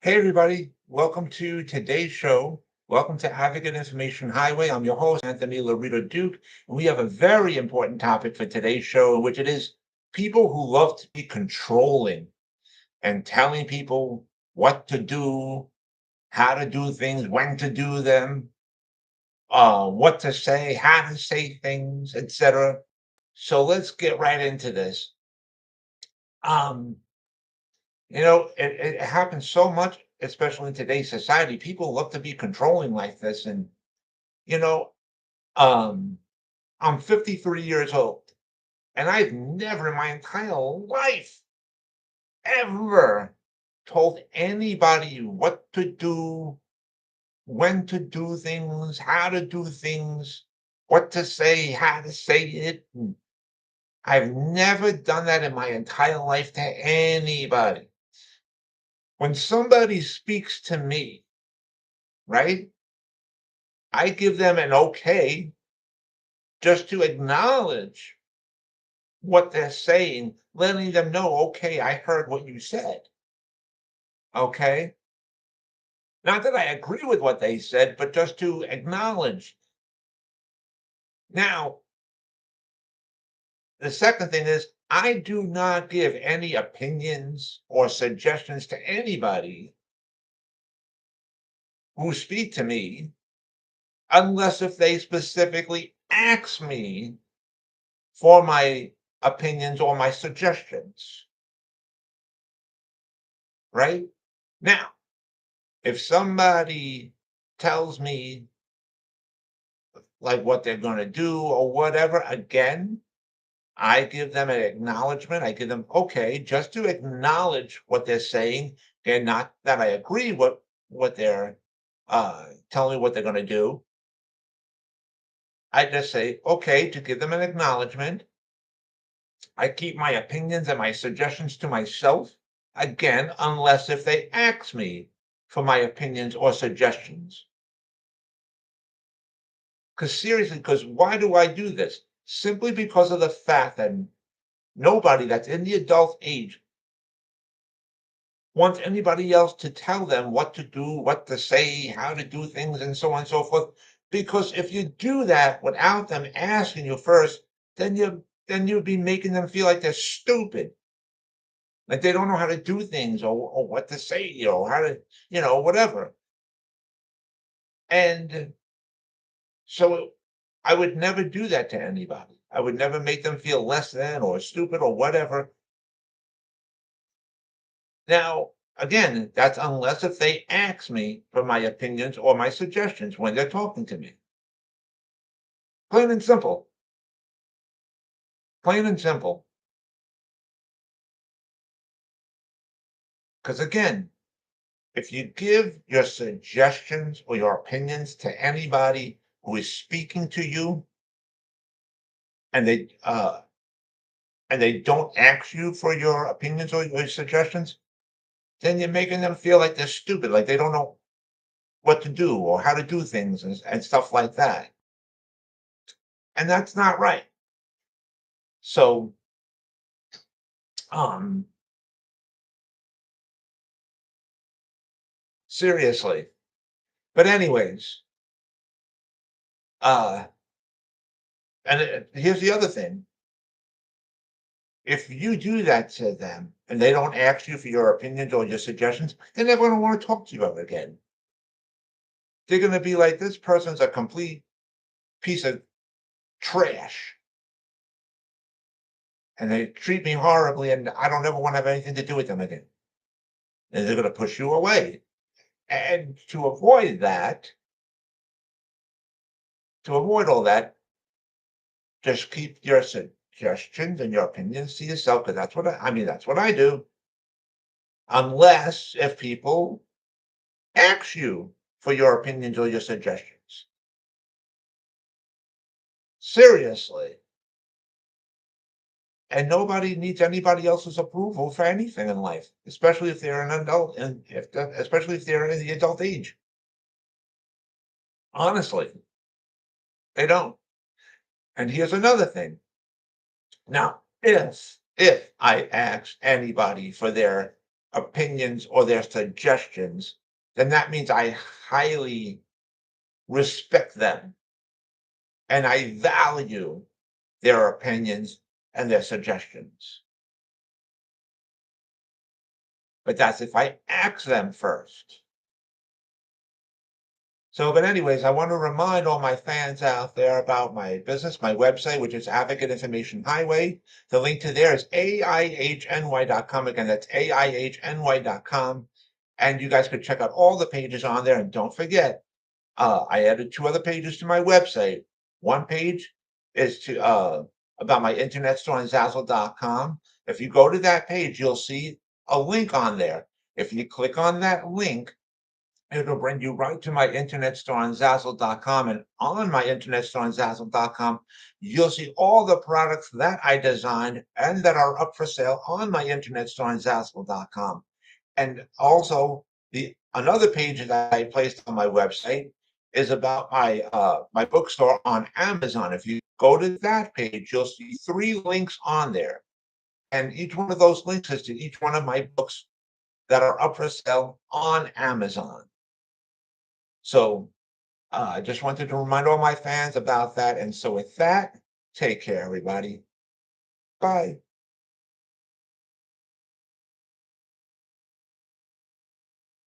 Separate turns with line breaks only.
Hey, everybody. Welcome to today's show. Welcome to Advocate Information Highway. I'm your host, Anthony Lorito-Duke, and we have a very important topic for today's show, in which it is people who love to be controlling and telling people what to do, how to do things, when to do them, what to say, how to say things, etc. So let's get right into this. Um, it happens so much, especially in today's society. People love to be controlling like this. And, you know, um, I'm 53 years old, and I've never in my entire life ever told anybody what to do, when to do things, how to do things, what to say, how to say it. I've never done that in my entire life to anybody. When somebody speaks to me, right? I give them an okay just to acknowledge what they're saying, letting them know, okay, I heard what you said. Okay. Not that I agree with what they said, but just to acknowledge. Now, the second thing is, I do not give any opinions or suggestions to anybody who speak to me unless if they specifically ask me for my opinions or my suggestions. Right? Now, if somebody tells me like what they're going to do or whatever, again, I give them an acknowledgement. I give them, okay, just to acknowledge what they're saying, and not that I agree with what they're telling me what they're going to do. I just say, okay, to give them an acknowledgement. I keep my opinions and my suggestions to myself, again, unless if they ask me for my opinions or suggestions. Because seriously, because why do I do this? Simply because of the fact that nobody that's in the adult age wants anybody else to tell them what to do, what to say, how to do things, and so on and so forth. Because if you do that without them asking you first, then you'll be making them feel like they're stupid, like they don't know how to do things or what to say, how to, whatever. And so I would never do that to anybody. I would never make them feel less than or stupid or whatever. Now, again, that's unless if they ask me for my opinions or my suggestions when they're talking to me. Plain and simple. Plain and simple. Because again, if you give your suggestions or your opinions to anybody who is speaking to you and they don't ask you for your opinions or your suggestions, then you're making them feel like they're stupid, like they don't know what to do or how to do things and stuff like that. And that's not right. So, um, seriously. But anyways, uh, here's the other thing. If you do that to them and they don't ask you for your opinions or your suggestions, they're never going to want to talk to you ever again. They're going to be like, this person's a complete piece of trash. And they treat me horribly, and I don't ever want to have anything to do with them again. And they're going to push you away. And to avoid all that, just keep your suggestions and your opinions to yourself, because that's what I mean, that's what I do. Unless if people ask you for your opinions or your suggestions. Seriously. And nobody needs anybody else's approval for anything in life, especially if they're an adult, and especially if they're in the adult age. Honestly, they don't. And here's another thing. Now, if I ask anybody for their opinions or their suggestions, then that means I highly respect them and I value their opinions and their suggestions. But that's if I ask them first. So, but anyways, I want to remind all my fans out there about my business, my website, which is Advocate Information Highway. The link to there is AIHNY.com. Again, that's AIHNY.com. And you guys could check out all the pages on there. And don't forget, I added 2 other pages to my website. One page is to about my internet store on Zazzle.com. If you go to that page, you'll see a link on there. If you click on that link, it'll bring you right to my internet store on Zazzle.com. And on my internet store on Zazzle.com, you'll see all the products that I designed and that are up for sale on my internet store on Zazzle.com. And also, the another page that I placed on my website is about my bookstore on Amazon. If you go to that page, you'll see 3 links on there. And each one of those links is to each one of my books that are up for sale on Amazon. So I just wanted to remind all my fans about that. And so with that, take care, everybody. Bye.